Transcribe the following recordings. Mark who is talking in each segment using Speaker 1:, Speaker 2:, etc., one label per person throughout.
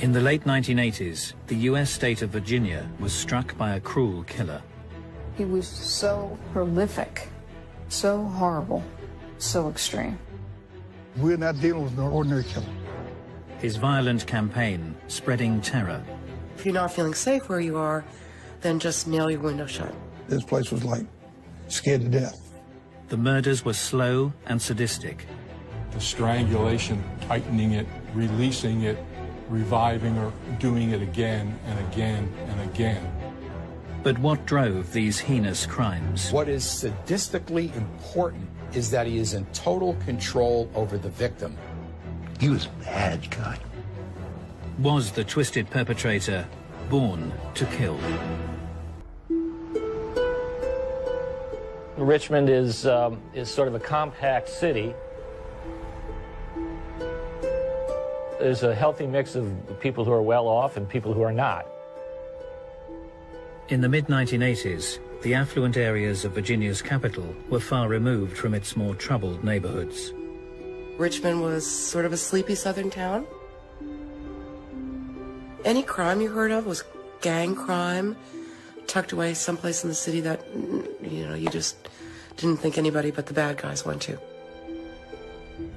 Speaker 1: In the late 1980s, the US state of Virginia was struck by a cruel killer.
Speaker 2: He was so prolific, so horrible, so extreme.
Speaker 3: We're not dealing with an ordinary killer.
Speaker 1: His violent campaign spreading terror.
Speaker 4: If you're not feeling safe where you are, then just nail your window shut.
Speaker 3: This place was like scared to death.
Speaker 1: The murders were slow and sadistic.
Speaker 5: The strangulation, tightening it, releasing it, reviving or doing it again and again and again.
Speaker 1: But what drove these heinous crimes?
Speaker 6: What is sadistically important is that he is in total control over the victim.
Speaker 7: He was a bad guy.
Speaker 1: Was the twisted perpetrator born to kill?
Speaker 8: Richmond is sort of a compact city. There's a healthy mix of people who are well off and people who are not.
Speaker 1: In the mid-1980s, the affluent areas of Virginia's capital were far removed from its more troubled neighborhoods.
Speaker 4: Richmond was sort of a sleepy southern town. Any crime you heard of was gang crime, tucked away someplace in the city that, you just didn't think anybody but the bad guys went to.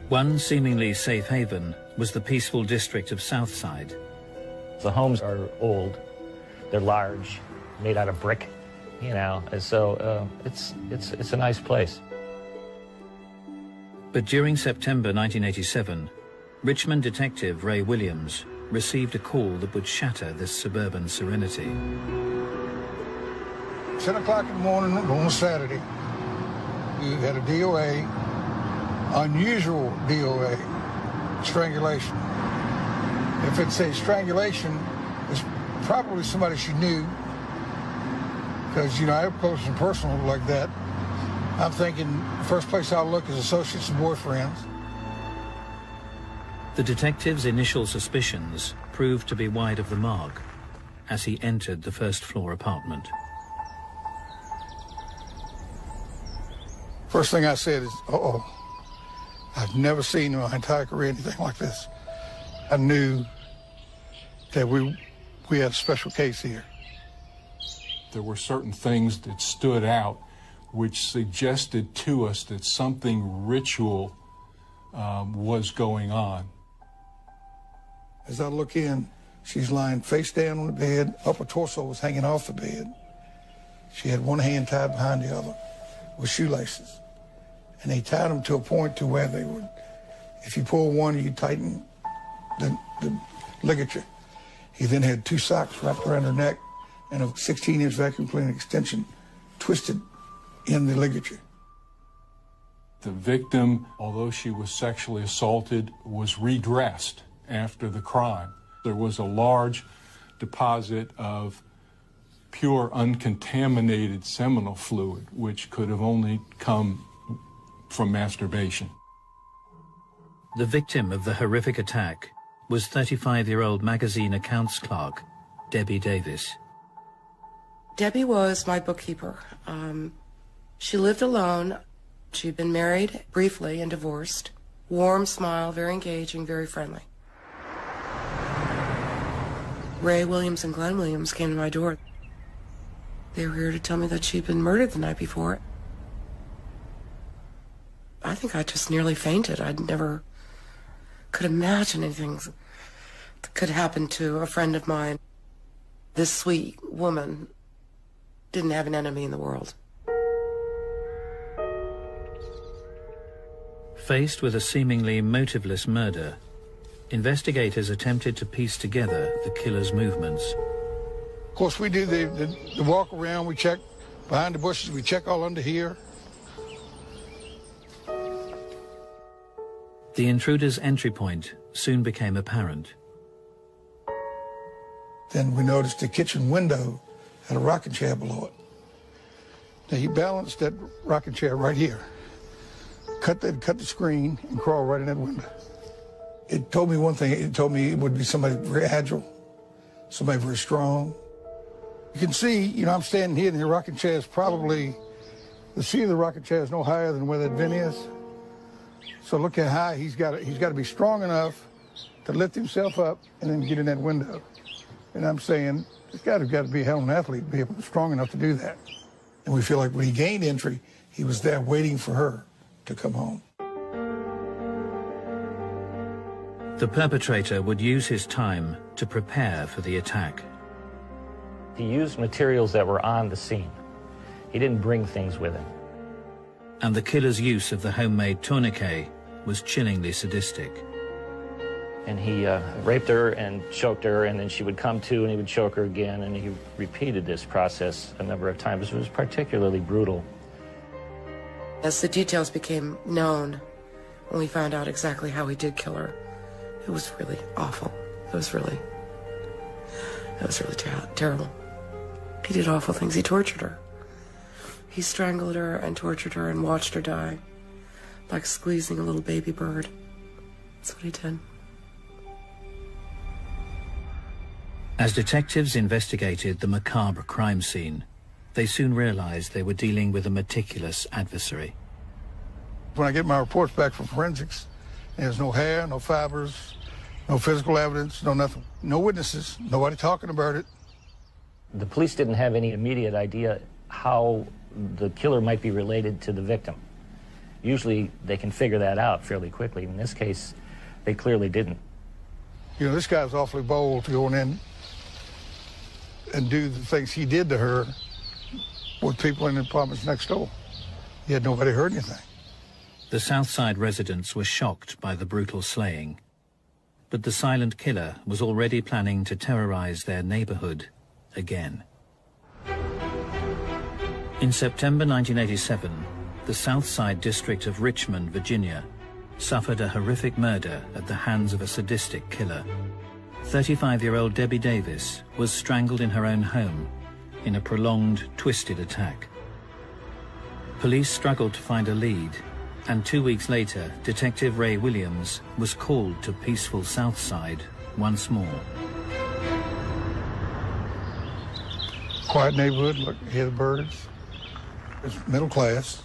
Speaker 1: One seemingly safe haven was the peaceful district of Southside.
Speaker 8: The homes are old, they're large, made out of brick, and so it's a nice place.
Speaker 1: But during September 1987, Richmond detective Ray Williams received a call that would shatter this suburban serenity.
Speaker 3: 10 o'clock in the morning on a Saturday, we had a DOA, unusual DOA, strangulation. If it's a strangulation, it's probably somebody she knew, because, I have close and personal like that. I'm thinking the first place I'll look is associates and boyfriends.
Speaker 1: The detective's initial suspicions proved to be wide of the mark as he entered the first-floor apartment.
Speaker 3: First thing I said is, uh-oh. I've never seen in my entire career anything like this. I knew that we had a special case here.
Speaker 5: There were certain things that stood out which suggested to us that something ritual was going on.
Speaker 3: As I look in, she's lying face down on the bed, upper torso was hanging off the bed. She had one hand tied behind the other with shoelaces. And they tied them to a point to where they would, if you pull one, you tighten the ligature. He then had two socks wrapped around her neck and a 16-inch vacuum cleaner extension twisted in the ligature.
Speaker 5: The victim, although she was sexually assaulted, was redressed after the crime. There was a large deposit of pure, uncontaminated seminal fluid, which could have only come from masturbation.
Speaker 1: The victim of the horrific attack was 35-year-old magazine accounts clerk Debbie Davis.
Speaker 4: Debbie was my bookkeeper. She lived alone. She'd been married briefly and divorced. Warm smile, very engaging, very friendly. Ray Williams and Glenn Williams came to my door. They were here to tell me that she'd been murdered the night before. I think I just nearly fainted. I never could imagine anything that could happen to a friend of mine. This sweet woman didn't have an enemy in the world.
Speaker 1: Faced with a seemingly motiveless murder, investigators attempted to piece together the killer's movements.
Speaker 3: Of course, we do the walk around, we check behind the bushes, we check all under here.
Speaker 1: The intruder's entry point soon became apparent.
Speaker 3: Then we noticed the kitchen window had a rocking chair below it. Now he balanced that rocking chair right here, cut the screen and crawl right in that window. It told me one thing, it told me it would be somebody very agile, somebody very strong. You can see, I'm standing here and the rocking chair is probably, the seat of the rocking chair is no higher than where that vent is. So look how high he's got to be strong enough to lift himself up and then get in that window. And I'm saying, this guy's got to be a hell of an athlete to be able, strong enough to do that. And we feel like when he gained entry, he was there waiting for her to come home.
Speaker 1: The perpetrator would use his time to prepare for the attack.
Speaker 8: He used materials that were on the scene. He didn't bring things with him.
Speaker 1: And the killer's use of the homemade tourniquet was chillingly sadistic.
Speaker 8: And he raped her and choked her, and then she would come to and he would choke her again, and he repeated this process a number of times. It was particularly brutal.
Speaker 4: As the details became known, when we found out exactly how he did kill her, it was really awful. It was really terrible. He did awful things. He tortured her. He strangled her and tortured her and watched her die, like squeezing a little baby bird. That's what he did.
Speaker 1: As detectives investigated the macabre crime scene, they soon realized they were dealing with a meticulous adversary.
Speaker 3: When I get my reports back from forensics, there's no hair, no fibers, no physical evidence, no nothing. No witnesses, nobody talking about it.
Speaker 8: The police didn't have any immediate idea how the killer might be related to the victim. Usually they can figure that out fairly quickly. In this case, they clearly didn't.
Speaker 3: You know, this guy's awfully bold to go in and do the things he did to her with people in the apartments next door. He had nobody heard anything.
Speaker 1: The Southside residents were shocked by the brutal slaying, but the silent killer was already planning to terrorize their neighborhood again. In September 1987, the Southside district of Richmond, Virginia, suffered a horrific murder at the hands of a sadistic killer. 35-year-old Debbie Davis was strangled in her own home in a prolonged, twisted attack. Police struggled to find a lead, and 2 weeks later, Detective Ray Williams was called to peaceful Southside once more.
Speaker 3: Quiet neighborhood, look, hear the birds. It's middle class,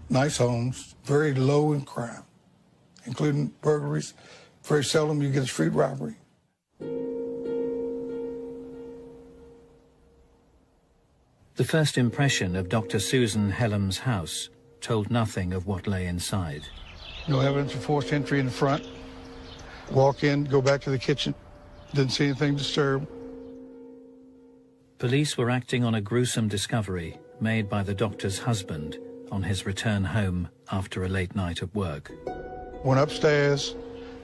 Speaker 3: nice homes, very low in crime, including burglaries. Very seldom you get a street robbery.
Speaker 1: The first impression of Dr. Susan Hellam's house told nothing of what lay inside.
Speaker 3: No evidence of forced entry in the front. Walk in, go back to the kitchen. Didn't see anything disturbed.
Speaker 1: Police were acting on a gruesome discovery made by the doctor's husband on his return home after a late night at work.
Speaker 3: Went upstairs,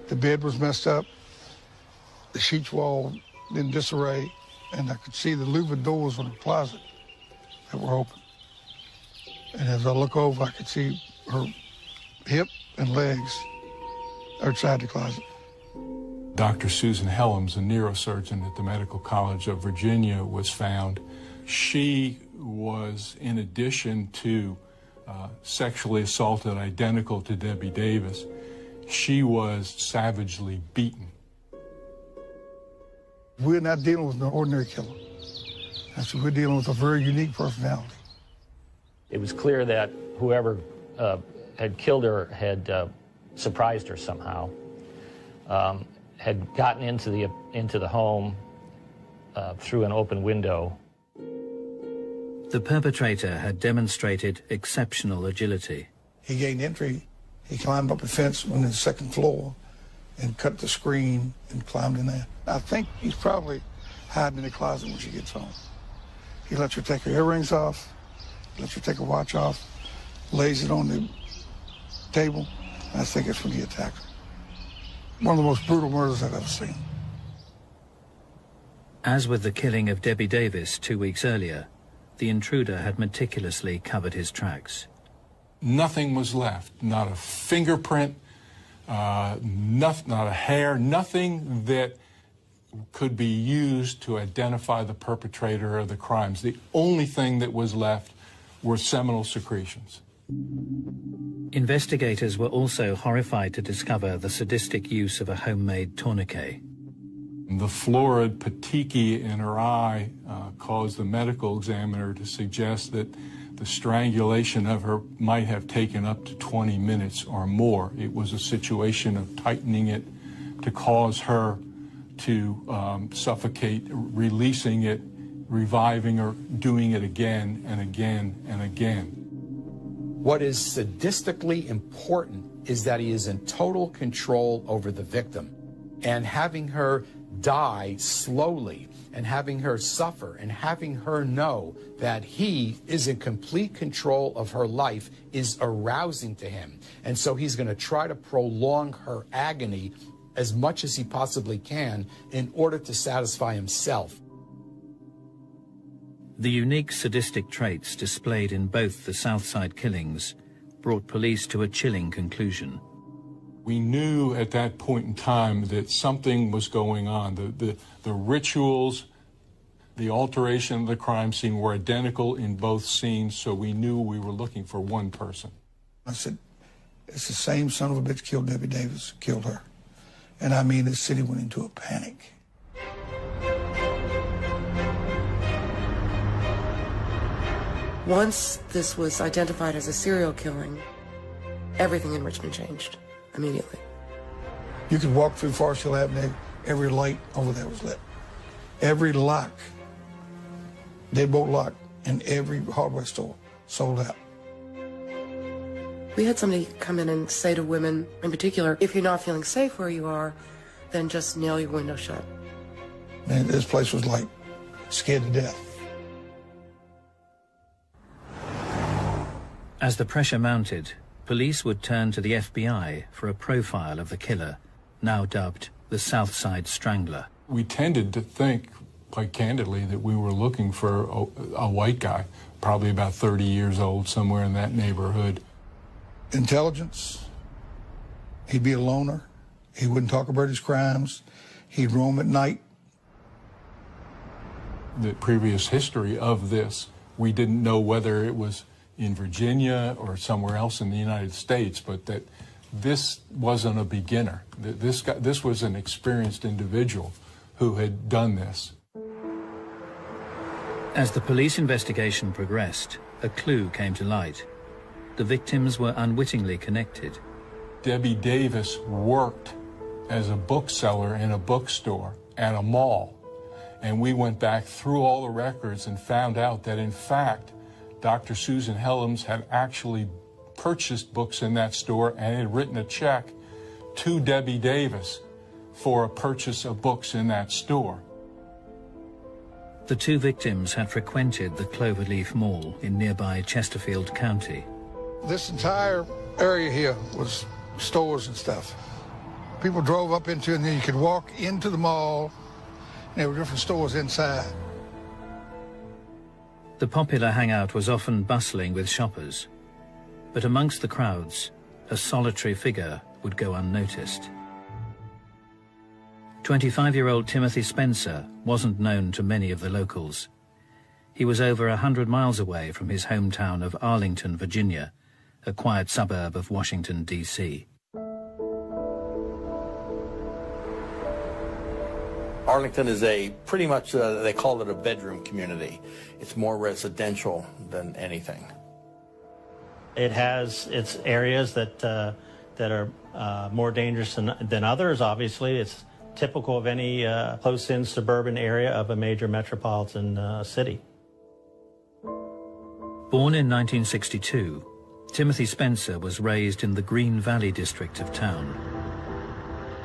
Speaker 3: the bed was messed up, the sheets were all in disarray, and I could see the louvered doors on the closet that were open. And as I look over, I could see her hip and legs outside the closet.
Speaker 5: Dr. Susan Hellam's, a neurosurgeon at the Medical College of Virginia, was found. She was, in addition to sexually assaulted identical to Debbie Davis, she was savagely beaten.
Speaker 3: We're not dealing with an ordinary killer. That's what we're dealing with, a very unique personality.
Speaker 8: It was clear that whoever had killed her had surprised her somehow, had gotten into the home through an open window.
Speaker 1: The perpetrator had demonstrated exceptional agility.
Speaker 3: He gained entry. He climbed up a fence on the second floor and cut the screen and climbed in there. I think he's probably hiding in the closet when she gets home. He lets her take her earrings off, lets her take her watch off, lays it on the table. I think it's when he attacked her. One of the most brutal murders I've ever seen.
Speaker 1: As with the killing of Debbie Davis 2 weeks earlier, the intruder had meticulously covered his tracks.
Speaker 5: Nothing was left, not a fingerprint, not a hair, nothing that could be used to identify the perpetrator of the crimes. The only thing that was left were seminal secretions.
Speaker 1: Investigators were also horrified to discover the sadistic use of a homemade tourniquet.
Speaker 5: The florid petechiae in her eye caused the medical examiner to suggest that the strangulation of her might have taken up to 20 minutes or more. It was a situation of tightening it to cause her to suffocate, releasing it, reviving her, doing it again and again and again.
Speaker 6: What is sadistically important is that he is in total control over the victim, and having her die slowly and having her suffer and having her know that he is in complete control of her life is arousing to him. And so he's going to try to prolong her agony as much as he possibly can in order to satisfy himself.
Speaker 1: The unique sadistic traits displayed in both the Southside killings brought police to a chilling conclusion.
Speaker 5: We knew at that point in time that something was going on. The rituals, the alteration of the crime scene were identical in both scenes, so we knew we were looking for one person.
Speaker 3: I said, it's the same son of a bitch killed Debbie Davis, killed her. And I mean, the city went into a panic.
Speaker 4: Once this was identified as a serial killing, everything in Richmond changed immediately.
Speaker 3: You could walk through Forest Hill Avenue, every light over there was lit. Every lock, deadbolt lock, in every hardware store sold out.
Speaker 4: We had somebody come in and say to women in particular, if you're not feeling safe where you are, then just nail your window shut.
Speaker 3: Man, this place was like scared to death.
Speaker 1: As the pressure mounted, police would turn to the FBI for a profile of the killer, now dubbed the Southside Strangler.
Speaker 5: We tended to think, quite candidly, that we were looking for a white guy, probably about 30 years old, somewhere in that neighborhood.
Speaker 3: Intelligence, he'd be a loner, he wouldn't talk about his crimes, he'd roam at night.
Speaker 5: The previous history of this, we didn't know whether it was in Virginia or somewhere else in the United States, but that this wasn't a beginner. This was an experienced individual who had done this.
Speaker 1: As the police investigation progressed, a clue came to light. The victims were unwittingly connected.
Speaker 5: Debbie Davis worked as a bookseller in a bookstore at a mall. And we went back through all the records and found out that, in fact, Dr. Susan Helms had actually purchased books in that store and had written a check to Debbie Davis for a purchase of books in that store.
Speaker 1: The two victims had frequented the Cloverleaf Mall in nearby Chesterfield County.
Speaker 3: This entire area here was stores and stuff. People drove up into it, and then you could walk into the mall, and there were different stores inside.
Speaker 1: The popular hangout was often bustling with shoppers, but amongst the crowds, a solitary figure would go unnoticed. 25-year-old Timothy Spencer wasn't known to many of the locals. He was over 100 miles away from his hometown of Arlington, Virginia, a quiet suburb of Washington, D.C.
Speaker 9: Arlington is pretty much, they call it a bedroom community. It's more residential than anything.
Speaker 10: It has its areas that are more dangerous than others, obviously. It's typical of any close-in suburban area of a major metropolitan city.
Speaker 1: Born in 1962, Timothy Spencer was raised in the Green Valley district of town.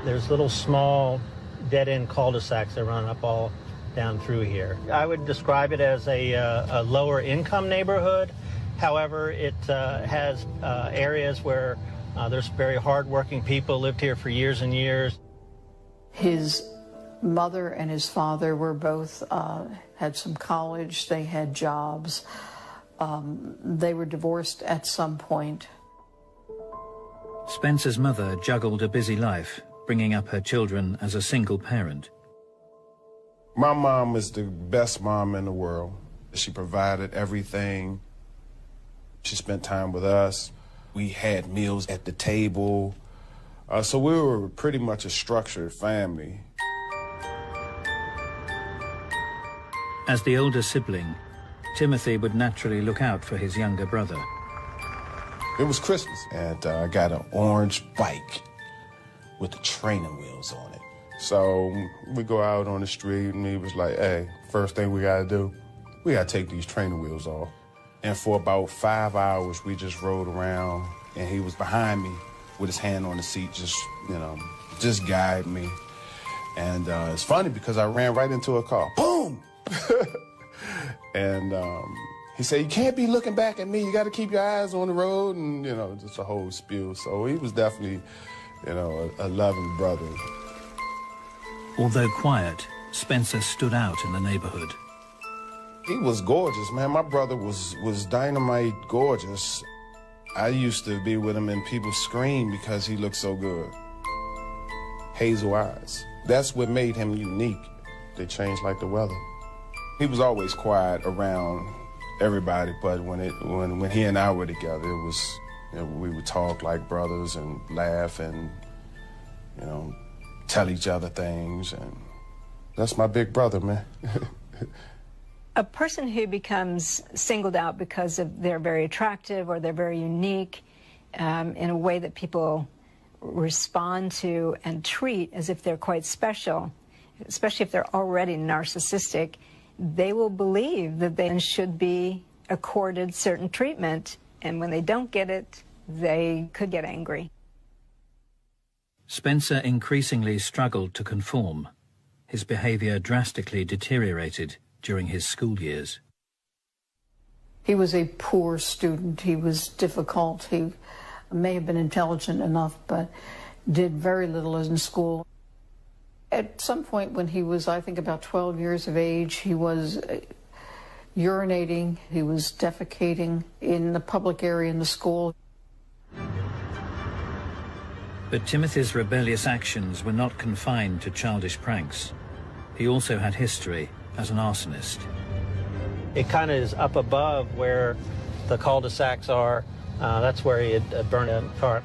Speaker 10: There's little small dead-end cul-de-sacs that run up all down through here. I would describe it as a lower income neighborhood. However, it has areas where there's very hard-working people lived here for years and years.
Speaker 2: His mother and his father were both, had some college, they had jobs. They were divorced at some point.
Speaker 1: Spencer's mother juggled a busy life, bringing up her children as a single parent.
Speaker 11: My mom is the best mom in the world. She provided everything. She spent time with us. We had meals at the table. So we were pretty much a structured family.
Speaker 1: As the older sibling, Timothy would naturally look out for his younger brother.
Speaker 11: It was Christmas, and I got an orange bike. with the training wheels on it. So we go out on the street and he was like, hey, first thing we gotta do, we gotta take these training wheels off. And for about 5 hours, we just rode around and he was behind me with his hand on the seat, just guide me. And it's funny because I ran right into a car, boom! And he said, you can't be looking back at me, you gotta keep your eyes on the road, and just a whole spiel. So he was definitely, a loving brother.
Speaker 1: Although quiet, Spencer stood out in the neighborhood.
Speaker 11: He was gorgeous, man. My brother was dynamite gorgeous. I used to be with him and people scream because he looked so good. Hazel eyes. That's what made him unique. They changed like the weather. He was always quiet around everybody, but when he and I were together, it was, we would talk like brothers and laugh and, tell each other things, and that's my big brother, man.
Speaker 12: A person who becomes singled out because they're very attractive or they're very unique in a way that people respond to and treat as if they're quite special, especially if they're already narcissistic, they will believe that they should be accorded certain treatment, and when they don't get it, they could get angry.
Speaker 1: Spencer increasingly struggled to conform. His behavior drastically deteriorated during his school years.
Speaker 2: He was a poor student. He was difficult. He may have been intelligent enough, but did very little in school. At some point when he was, I think, about 12 years of age, he was urinating, he was defecating in the public area in the school.
Speaker 1: But Timothy's rebellious actions were not confined to childish pranks. He also had history as an arsonist.
Speaker 10: It kind of is up above where the cul-de-sacs are. That's where he had burned a car.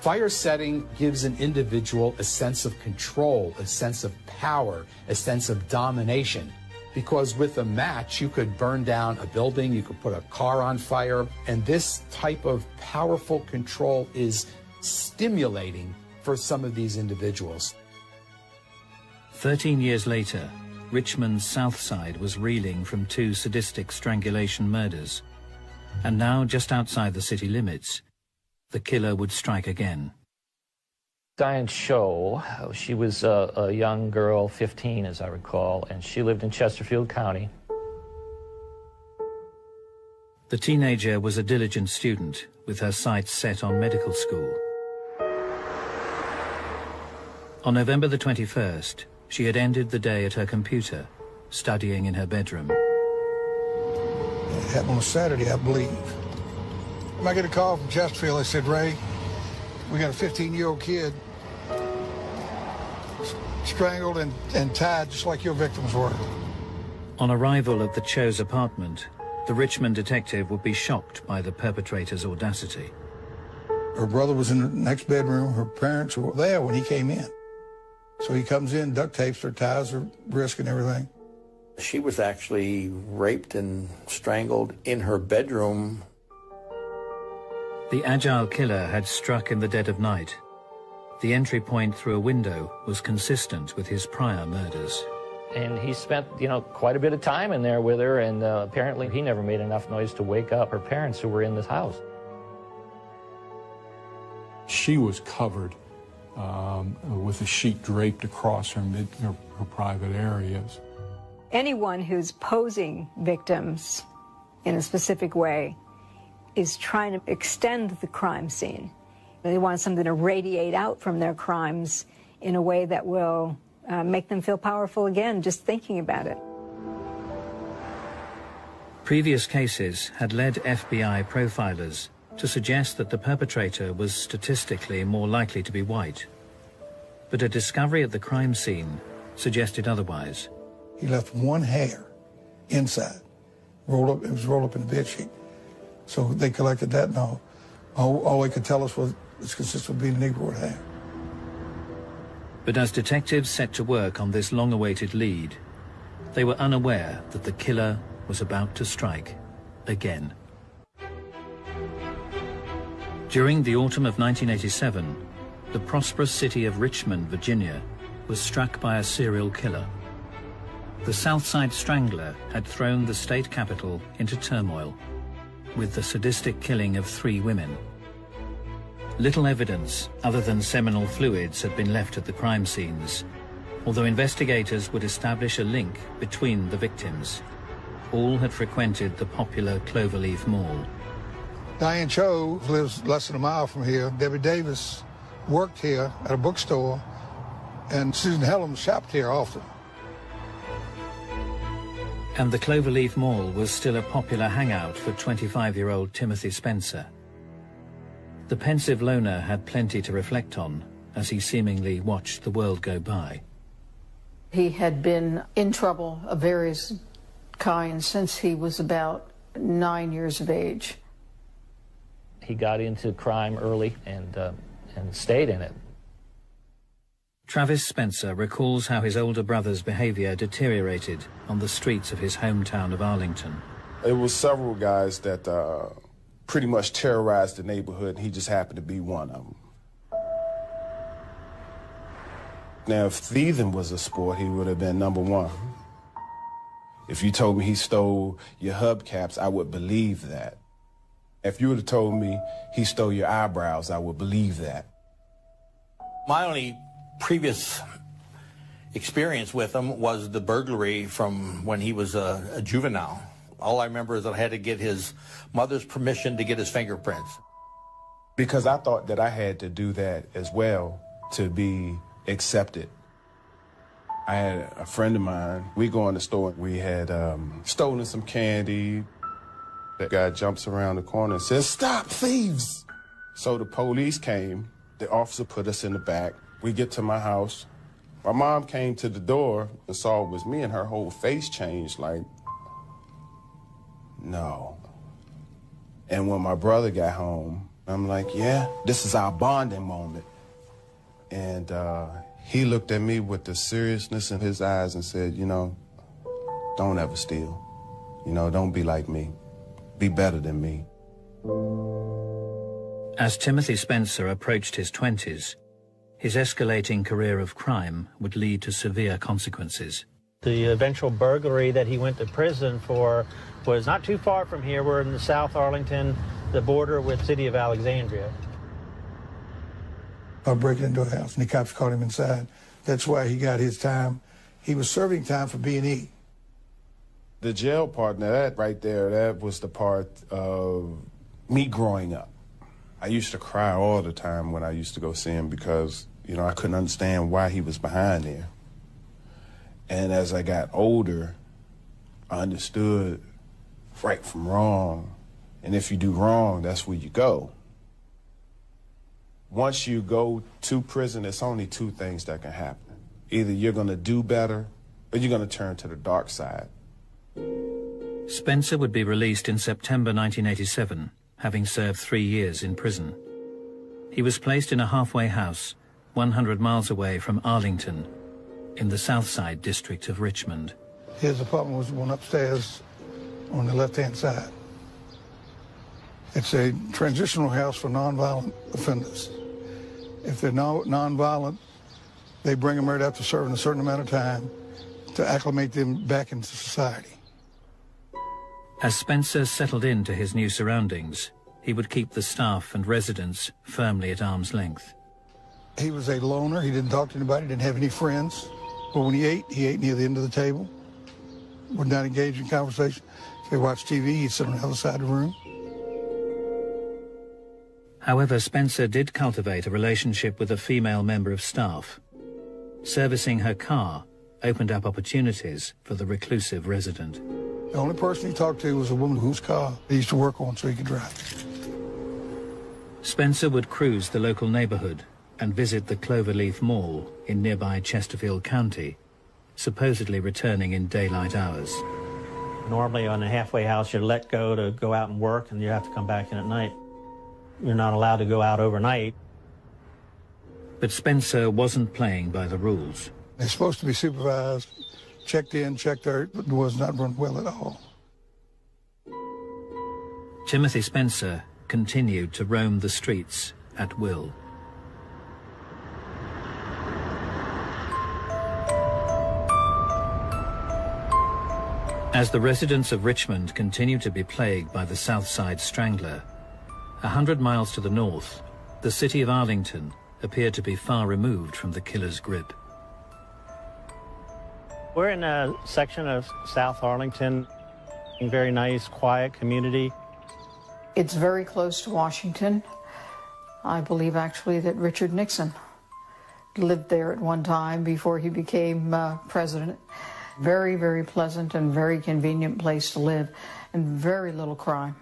Speaker 6: Fire setting gives an individual a sense of control, a sense of power, a sense of domination. Because with a match, you could burn down a building, you could put a car on fire, and this type of powerful control is stimulating for some of these individuals.
Speaker 1: 13 years later, Richmond's Southside was reeling from 2 sadistic strangulation murders. And now, just outside the city limits, the killer would strike again.
Speaker 8: Diane Sho, she was a young girl, 15 as I recall, and she lived in Chesterfield County.
Speaker 1: The teenager was a diligent student with her sights set on medical school. On November the 21st, she had ended the day at her computer, studying in her bedroom.
Speaker 3: It happened on a Saturday, I believe. I get a call from Chesterfield. They said, Ray, we got a 15-year-old kid strangled and tied just like your victims were.
Speaker 1: On arrival at the Cho's apartment, the Richmond detective would be shocked by the perpetrator's audacity.
Speaker 3: Her brother was in the next bedroom. Her parents were there when he came in. So he comes in, duct tapes her, ties her wrist and everything.
Speaker 9: She was actually raped and strangled in her bedroom.
Speaker 1: The agile killer had struck in the dead of night. The entry point through a window was consistent with his prior murders.
Speaker 8: And he spent, quite a bit of time in there with her, and apparently he never made enough noise to wake up her parents who were in this house.
Speaker 5: She was covered with a sheet draped across her private areas.
Speaker 12: Anyone who's posing victims in a specific way is trying to extend the crime scene. They want something to radiate out from their crimes in a way that will make them feel powerful again, just thinking about it.
Speaker 1: Previous cases had led FBI profilers to suggest that the perpetrator was statistically more likely to be white. But a discovery at the crime scene suggested otherwise.
Speaker 3: He left one hair inside, rolled up. It was rolled up in the bedsheet. So they collected that, and all they could tell us was it's consistent with being a Negro hair.
Speaker 1: But as detectives set to work on this long-awaited lead, they were unaware that the killer was about to strike again. During the autumn of 1987, the prosperous city of Richmond, Virginia, was struck by a serial killer. The Southside Strangler had thrown the state capital into turmoil, with the sadistic killing of 3 women. Little evidence other than seminal fluids had been left at the crime scenes, although investigators would establish a link between the victims. All had frequented the popular Cloverleaf Mall.
Speaker 3: Diane Cho lives less than a mile from here. Debbie Davis worked here at a bookstore, and Susan Hellum shopped here often.
Speaker 1: And the Cloverleaf Mall was still a popular hangout for 25-year-old Timothy Spencer. The pensive loner had plenty to reflect on as he seemingly watched the world go by.
Speaker 2: He had been in trouble of various kinds since he was about 9 years of age.
Speaker 8: He got into crime early and stayed in it.
Speaker 1: Travis Spencer recalls how his older brother's behavior deteriorated on the streets of his hometown of Arlington.
Speaker 11: It was several guys that pretty much terrorized the neighborhood, and he just happened to be one of them. Now, if thieving was a sport, he would have been number one. If you told me he stole your hubcaps, I would believe that. If you would have told me he stole your eyebrows, I would believe that.
Speaker 9: My only previous experience with him was the burglary from when he was a juvenile. All I remember is that I had to get his mother's permission to get his fingerprints.
Speaker 11: Because I thought that I had to do that as well to be accepted. I had a friend of mine, we go in the store, we had stolen some candy. The guy jumps around the corner and says, "Stop, thieves!" So the police came, the officer put us in the back. We get to my house. My mom came to the door and saw it was me, and her whole face changed, like, no. And when my brother got home, I'm like, yeah, this is our bonding moment. And he looked at me with the seriousness in his eyes and said, you know, don't ever steal. You know, don't be like me. Be better than me.
Speaker 1: As Timothy Spencer approached his 20s, his escalating career of crime would lead to severe consequences.
Speaker 10: The eventual burglary that he went to prison for was not too far from here. We're in the South Arlington, the border with the city of Alexandria.
Speaker 3: I break into a house, and the cops caught him inside. That's why he got his time. He was serving time for B&E.
Speaker 11: The jail part, now that right there, that was the part of me growing up. I used to cry all the time when I used to go see him because, you know, I couldn't understand why he was behind there. And as I got older, I understood right from wrong. And if you do wrong, that's where you go. Once you go to prison, it's only 2 things that can happen. Either you're going to do better or you're going to turn to the dark side.
Speaker 1: Spencer would be released in September 1987, having served 3 years in prison. He was placed in a halfway house 100 miles away from Arlington, in the Southside district of Richmond.
Speaker 3: His apartment was the one upstairs on the left-hand side. It's a transitional house for nonviolent offenders. If they're nonviolent, they bring them right after serving a certain amount of time to acclimate them back into society.
Speaker 1: As Spencer settled into his new surroundings, he would keep the staff and residents firmly at arm's length.
Speaker 3: He was a loner. He didn't talk to anybody, didn't have any friends. But when he ate near the end of the table, would not engage in conversation. If they watched TV, he'd sit on the other side of the room.
Speaker 1: However, Spencer did cultivate a relationship with a female member of staff. Servicing her car opened up opportunities for the reclusive resident.
Speaker 3: The only person he talked to was a woman whose car he used to work on so he could drive.
Speaker 1: Spencer would cruise the local neighborhood and visit the Cloverleaf Mall in nearby Chesterfield County, supposedly returning in daylight hours.
Speaker 10: Normally on a halfway house, you're let go to go out and work, and you have to come back in at night. You're not allowed to go out overnight.
Speaker 1: But Spencer wasn't playing by the rules.
Speaker 3: They're supposed to be supervised, checked in, checked out, but was not run well at all.
Speaker 1: Timothy Spencer continued to roam the streets at will. As the residents of Richmond continue to be plagued by the Southside Strangler, 100 miles to the north, the city of Arlington appeared to be far removed from the killer's grip.
Speaker 10: We're in a section of South Arlington, a very nice, quiet community.
Speaker 2: It's very close to Washington. I believe actually that Richard Nixon lived there at one time before he became president. Very, very pleasant and very convenient place to live, and very little crime.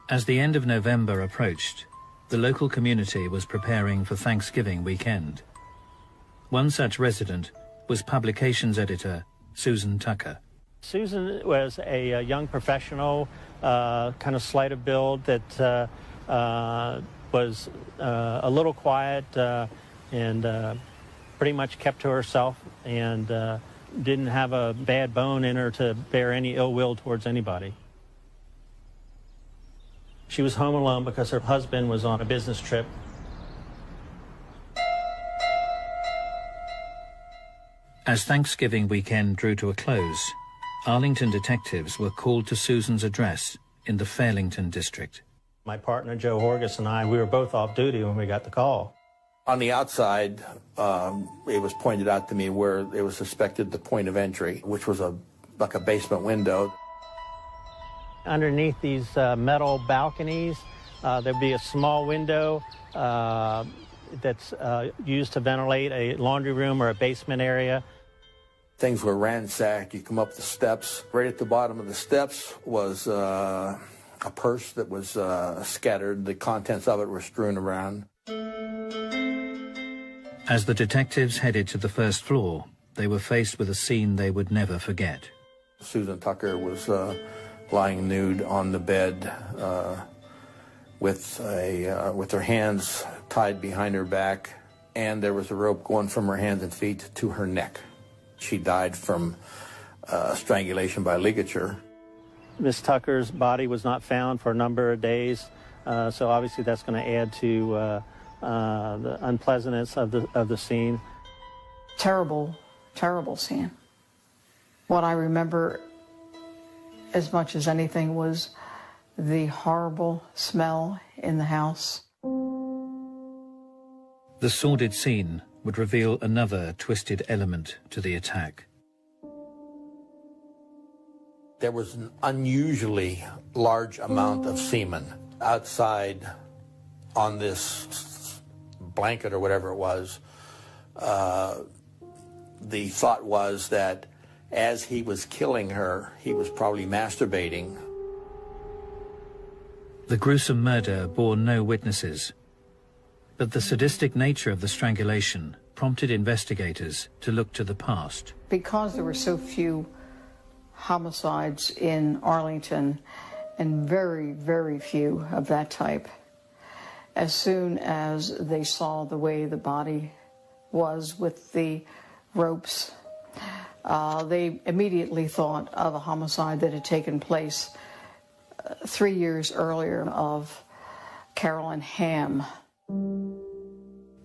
Speaker 1: As the end of November approached, the local community was preparing for Thanksgiving weekend. One such resident was publications editor Susan Tucker.
Speaker 10: Susan was a young professional, kind of slight of build that was a little quiet and pretty much kept to herself, and didn't have a bad bone in her to bear any ill will towards anybody. She was home alone because her husband was on a business trip.
Speaker 1: As Thanksgiving weekend drew to a close, Arlington detectives were called to Susan's address in the Fairlington district.
Speaker 10: My partner, Joe Horgus, and I, we were both off duty when we got the call.
Speaker 9: On the outside, it was pointed out to me where it was suspected the point of entry, which was like a basement window.
Speaker 10: Underneath these metal balconies, there'd be a small window that's used to ventilate a laundry room or a basement area.
Speaker 9: Things were ransacked. You come up the steps. Right at the bottom of the steps was a purse that was scattered. The contents of it were strewn around.
Speaker 1: As the detectives headed to the first floor, they were faced with a scene they would never forget.
Speaker 9: Susan Tucker was lying nude on the bed with her hands tied behind her back, and there was a rope going from her hands and feet to her neck. She died from strangulation by ligature.
Speaker 10: Miss Tucker's body was not found for a number of days, so obviously that's going to add to the unpleasantness of the scene.
Speaker 2: Terrible, terrible scene. What I remember as much as anything was the horrible smell in the house.
Speaker 1: The sordid scene would reveal another twisted element to the attack.
Speaker 9: There was an unusually large amount of semen outside on this blanket or whatever it was. The thought was that as he was killing her, he was probably masturbating.
Speaker 1: The gruesome murder bore no witnesses, but the sadistic nature of the strangulation prompted investigators to look to the past.
Speaker 2: Because there were so few homicides in Arlington, and very, very few of that type, as soon as they saw the way the body was with the ropes, they immediately thought of a homicide that had taken place 3 years earlier of Carolyn Hamm.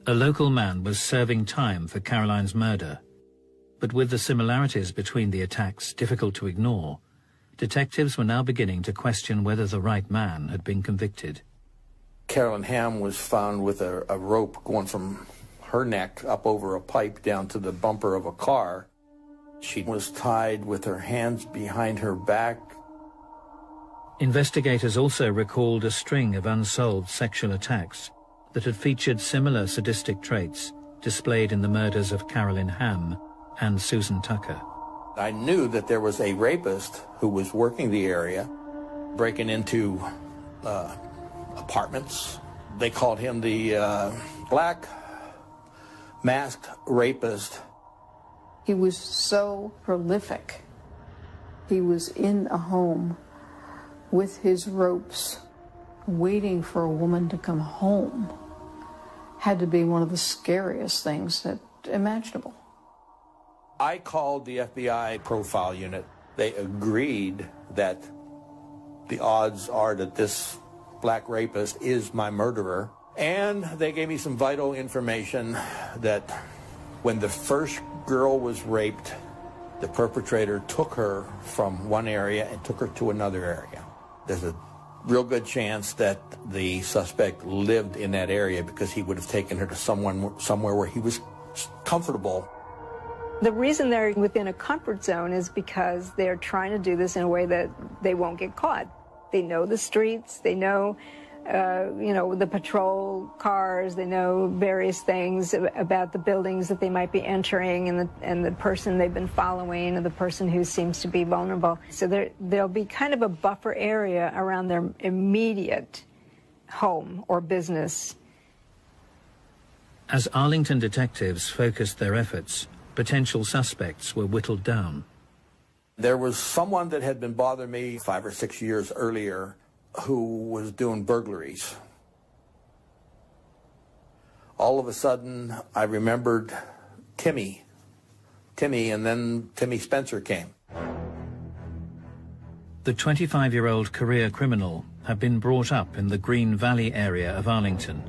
Speaker 1: A local man was serving time for Caroline's murder, but with the similarities between the attacks difficult to ignore, detectives were now beginning to question whether the right man had been convicted.
Speaker 9: Carolyn Hamm was found with a rope going from her neck up over a pipe down to the bumper of a car. She was tied with her hands behind her back.
Speaker 1: Investigators also recalled a string of unsolved sexual attacks that had featured similar sadistic traits displayed in the murders of Carolyn Hamm and Susan Tucker.
Speaker 9: I knew that there was a rapist who was working the area, breaking into apartments. They called him the black masked rapist.
Speaker 2: He was so prolific. He was in a home with his ropes, waiting for a woman to come home. Had to be one of the scariest things that imaginable.
Speaker 9: I called the FBI profile unit. They agreed that the odds are that this black rapist is my murderer. And they gave me some vital information that when the first girl was raped, The perpetrator took her from one area and took her to another area. There's a real good chance that the suspect lived in that area because he would have taken her to somewhere where he was comfortable.
Speaker 12: The reason they're within a comfort zone is because they're trying to do this in a way that they won't get caught. They know the streets, they know, the patrol cars, they know various things about the buildings that they might be entering and the person they've been following and the person who seems to be vulnerable. So there'll be kind of a buffer area around their immediate home or business.
Speaker 1: As Arlington detectives focused their efforts, potential suspects were whittled down.
Speaker 9: There was someone that had been bothering me 5 or 6 years earlier who was doing burglaries. All of a sudden, I remembered Timmy, and then Timmy Spencer came.
Speaker 1: The 25-year-old career criminal had been brought up in the Green Valley area of Arlington.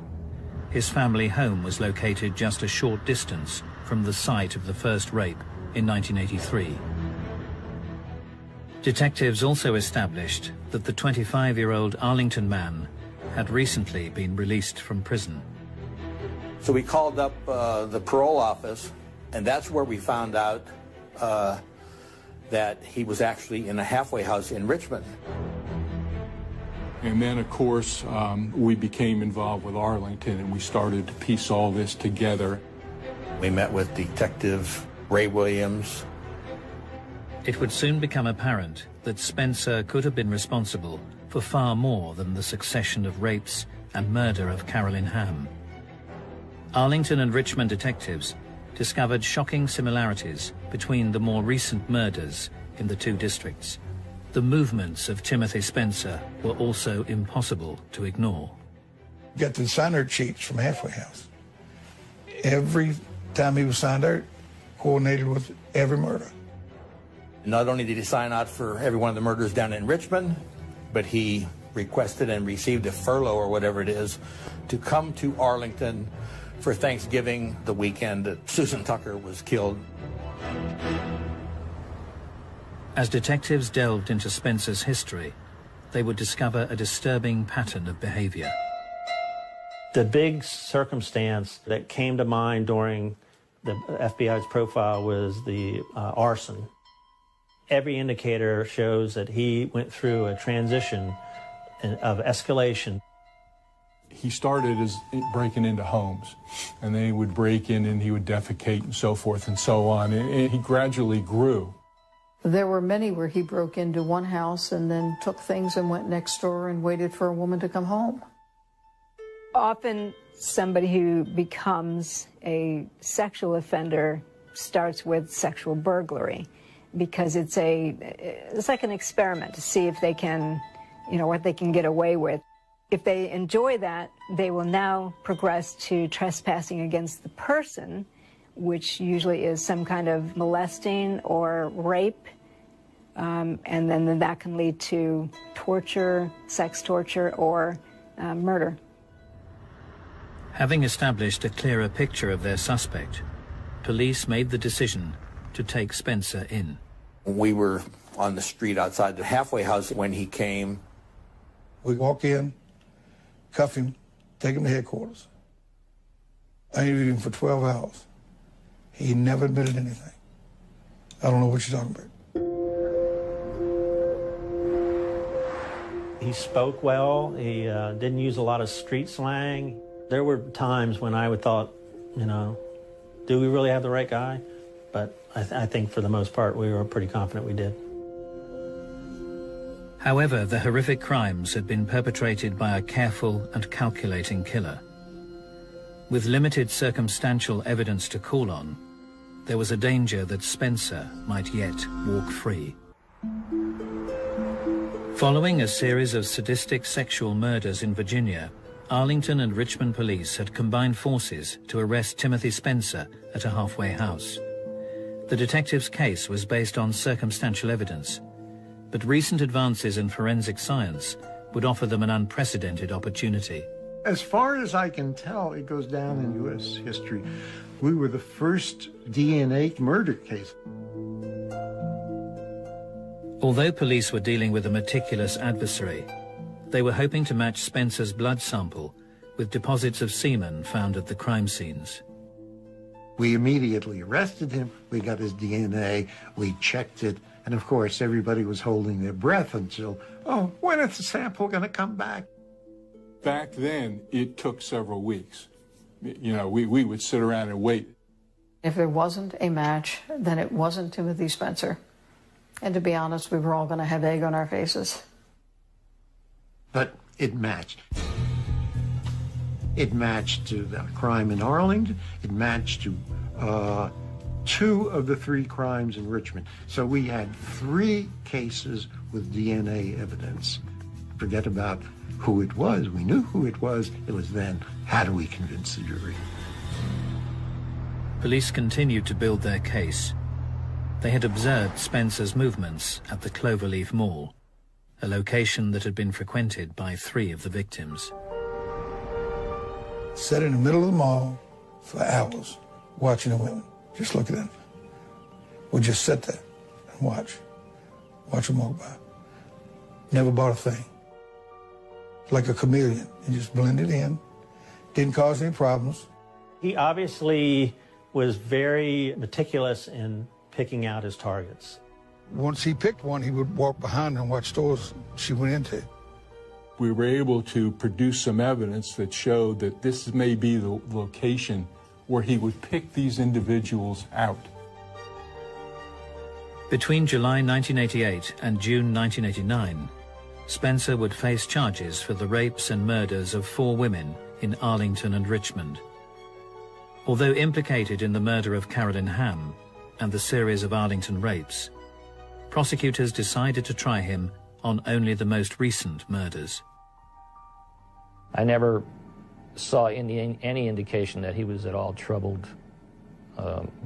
Speaker 1: His family home was located just a short distance from the site of the first rape in 1983. Detectives also established that the 25-year-old Arlington man had recently been released from prison.
Speaker 9: So we called up the parole office, and that's where we found out that he was actually in a halfway house in Richmond.
Speaker 5: And then, of course, we became involved with Arlington, and we started to piece all this together.
Speaker 9: We met with Detective Ray Williams.
Speaker 1: It would soon become apparent that Spencer could have been responsible for far more than the succession of rapes and murder of Carolyn Hamm. Arlington and Richmond detectives discovered shocking similarities between the more recent murders in the two districts. The movements of Timothy Spencer were also impossible to ignore.
Speaker 3: Got the sign-out sheets from halfway house. Every time he was signed out, coordinated with every murder.
Speaker 9: Not only did he sign out for every one of the murders down in Richmond, but he requested and received a furlough or whatever it is to come to Arlington for Thanksgiving, the weekend that Susan Tucker was killed.
Speaker 1: As detectives delved into Spencer's history, they would discover a disturbing pattern of behavior.
Speaker 10: The big circumstance that came to mind during the FBI's profile was the arson. Every indicator shows that he went through a transition of escalation.
Speaker 5: He started as breaking into homes, and then he would break in and he would defecate and so forth and so on, and he gradually grew.
Speaker 2: There were many where he broke into one house and then took things and went next door and waited for a woman to come home.
Speaker 12: Often somebody who becomes a sexual offender starts with sexual burglary because it's like an experiment to see if they can, what they can get away with. If they enjoy that, they will now progress to trespassing against the person, which usually is some kind of molesting or rape, and then that can lead to torture, sex torture, or murder.
Speaker 1: Having established a clearer picture of their suspect, police made the decision to take Spencer in.
Speaker 9: We were on the street outside the halfway house when he came.
Speaker 3: We walk in, cuff him, take him to headquarters. I interviewed him for 12 hours. He never admitted anything. I don't know what you're talking about.
Speaker 10: He spoke well. He didn't use a lot of street slang. There were times when I would thought, do we really have the right guy? But I think for the most part, we were pretty confident we did.
Speaker 1: However, the horrific crimes had been perpetrated by a careful and calculating killer. With limited circumstantial evidence to call on, there was a danger that Spencer might yet walk free. Following a series of sadistic sexual murders in Virginia, Arlington and Richmond police had combined forces to arrest Timothy Spencer at a halfway house. The detective's case was based on circumstantial evidence, but recent advances in forensic science would offer them an unprecedented opportunity.
Speaker 13: As far as I can tell, it goes down in U.S. history. We were the first DNA murder case.
Speaker 1: Although police were dealing with a meticulous adversary, they were hoping to match Spencer's blood sample with deposits of semen found at the crime scenes.
Speaker 13: We immediately arrested him. We got his DNA. We checked it. And of course, everybody was holding their breath until, oh, when is the sample going to come back?
Speaker 5: Back then, it took several weeks. You know, we would sit around and wait.
Speaker 2: If there wasn't a match, then it wasn't Timothy Spencer. And to be honest, we were all going to have egg on our faces.
Speaker 13: But it matched. It matched to the crime in Arlington. It matched to 2 of the 3 crimes in Richmond. So we had 3 cases with DNA evidence. Forget about who it was. We knew who it was. It was then, how do we convince the jury?
Speaker 1: Police continued to build their case. They had observed Spencer's movements at the Cloverleaf Mall, a location that had been frequented by 3 of the victims.
Speaker 3: Sat in the middle of the mall for hours, watching the women, just looking at them. We'd just sit there and watch them walk by. Never bought a thing. Like a chameleon, and just blended in, didn't cause any problems.
Speaker 10: He obviously was very meticulous in picking out his targets.
Speaker 3: Once he picked one, he would walk behind her and watch stores she went into.
Speaker 5: We were able to produce some evidence that showed that this may be the location where he would pick these individuals out.
Speaker 1: Between July 1988 and June 1989, Spencer would face charges for the rapes and murders of 4 women in Arlington and Richmond. Although implicated in the murder of Carolyn Hamm and the series of Arlington rapes, prosecutors decided to try him on only the most recent murders.
Speaker 8: I never saw any indication that he was at all troubled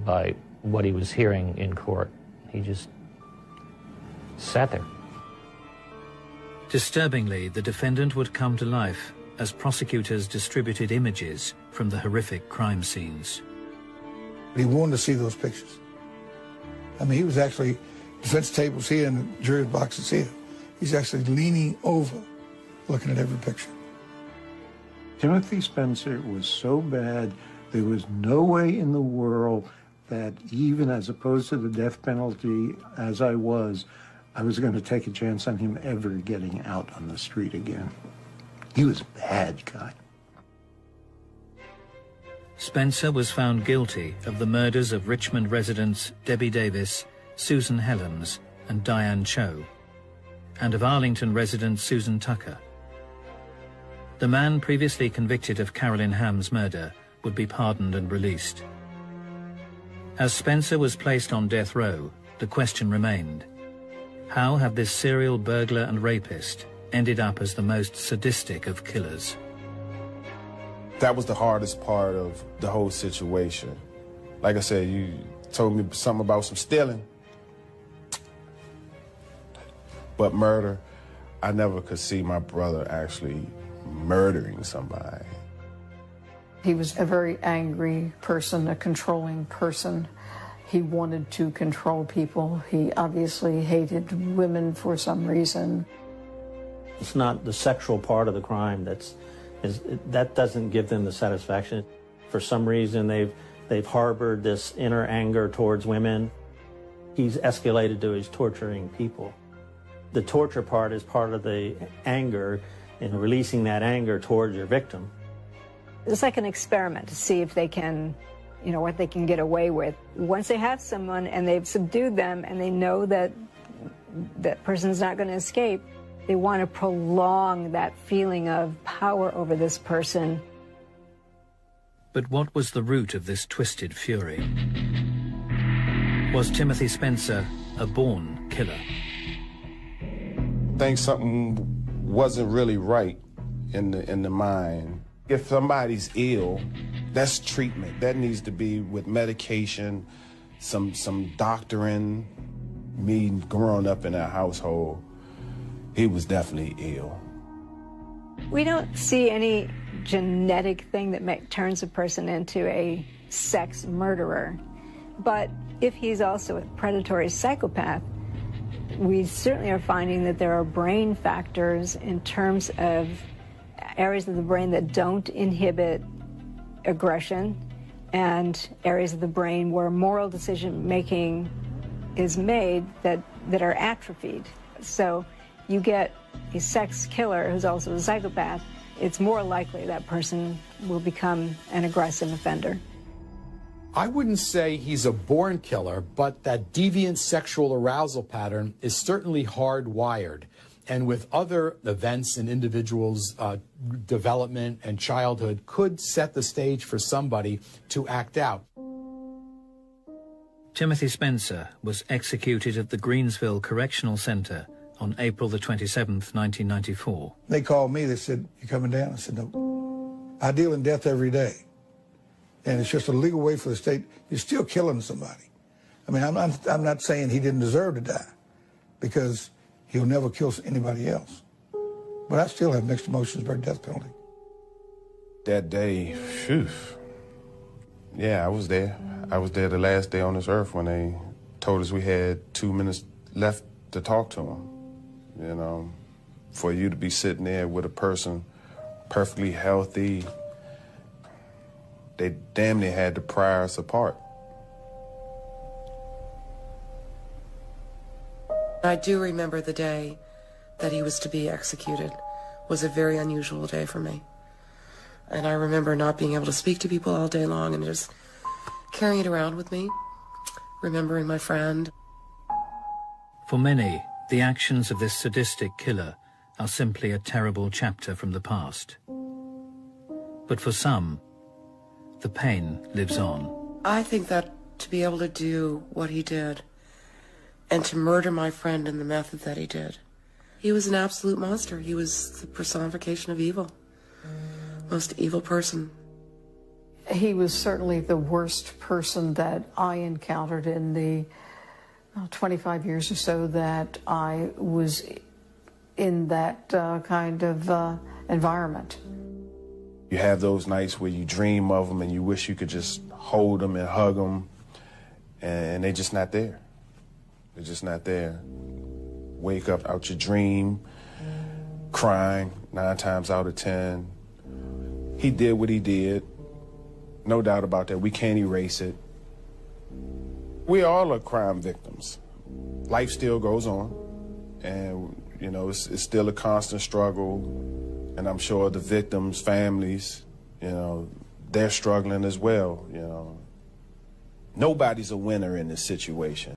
Speaker 8: by what he was hearing in court. He just sat there.
Speaker 1: Disturbingly, the defendant would come to life as prosecutors distributed images from the horrific crime scenes.
Speaker 3: He wanted to see those pictures. I mean, he was actually, defense tables here and the jury boxes here. He's actually leaning over, looking at every picture.
Speaker 13: Timothy Spencer was so bad, there was no way in the world that even as opposed to the death penalty as I was going to take a chance on him ever getting out on the street again. He was a bad guy.
Speaker 1: Spencer was found guilty of the murders of Richmond residents Debbie Davis, Susan Helms, and Diane Cho, and of Arlington resident Susan Tucker. The man previously convicted of Carolyn Hamm's murder would be pardoned and released. As Spencer was placed on death row, the question remained: how had this serial burglar and rapist ended up as the most sadistic of killers?
Speaker 11: That was the hardest part of the whole situation. Like I said, you told me something about some stealing. But murder, I never could see my brother actually murdering somebody.
Speaker 2: He was a very angry person, a controlling person. He wanted to control people. He obviously hated women for some reason.
Speaker 10: It's not the sexual part of the crime that doesn't give them the satisfaction. For some reason, they've harbored this inner anger towards women. He's escalated to his torturing people. The torture part is part of the anger, and releasing that anger towards your victim.
Speaker 12: It's like an experiment to see if they can, what they can get away with. Once they have someone and they've subdued them and they know that that person's not going to escape, they want to prolong that feeling of power over this person.
Speaker 1: But what was the root of this twisted fury? Was Timothy Spencer a born killer?
Speaker 11: I think something wasn't really right in the mind. If somebody's ill, that's treatment. That needs to be with medication, some doctoring. Me growing up in that household, he was definitely ill.
Speaker 12: We don't see any genetic thing that turns a person into a sex murderer. But if he's also a predatory psychopath, We certainly are finding that there are brain factors in terms of areas of the brain that don't inhibit aggression and areas of the brain where moral decision-making is made that are atrophied. So you get a sex killer who's also a psychopath, it's more likely that person will become an aggressive offender.
Speaker 6: I wouldn't say he's a born killer, but that deviant sexual arousal pattern is certainly hardwired. And with other events in individuals' development and childhood could set the stage for somebody to act out.
Speaker 1: Timothy Spencer was executed at the Greensville Correctional Center on April the 27th, 1994.
Speaker 3: They called me, they said, "You coming down?" I said, "No. I deal in death every day. And it's just a legal way for the state. You're still killing somebody." I mean, I'm not saying he didn't deserve to die, because he'll never kill anybody else. But I still have mixed emotions about death penalty.
Speaker 11: That day, phew. Yeah, I was there. I was there the last day on this earth when they told us we had 2 minutes left to talk to him. You know, for you to be sitting there with a person perfectly healthy, they damn near had to pry us apart.
Speaker 4: I do remember the day that he was to be executed was a very unusual day for me. And I remember not being able to speak to people all day long and just carrying it around with me, remembering my friend.
Speaker 1: For many, the actions of this sadistic killer are simply a terrible chapter from the past. But for some, the pain lives on.
Speaker 4: I think that to be able to do what he did and to murder my friend in the method that he did, he was an absolute monster. He was the personification of evil. Most evil person.
Speaker 2: He was certainly the worst person that I encountered in the 25 years or so that I was in that kind of environment.
Speaker 11: You have those nights where you dream of them and you wish you could just hold them and hug them, and they're just not there. They're just not there. Wake up out your dream, crying 9 times out of 10. He did what he did. No doubt about that. We can't erase it. We all are crime victims. Life still goes on. And, you know, it's still a constant struggle. And I'm sure the victims' families, you know, they're struggling as well, you know. Nobody's a winner in this situation.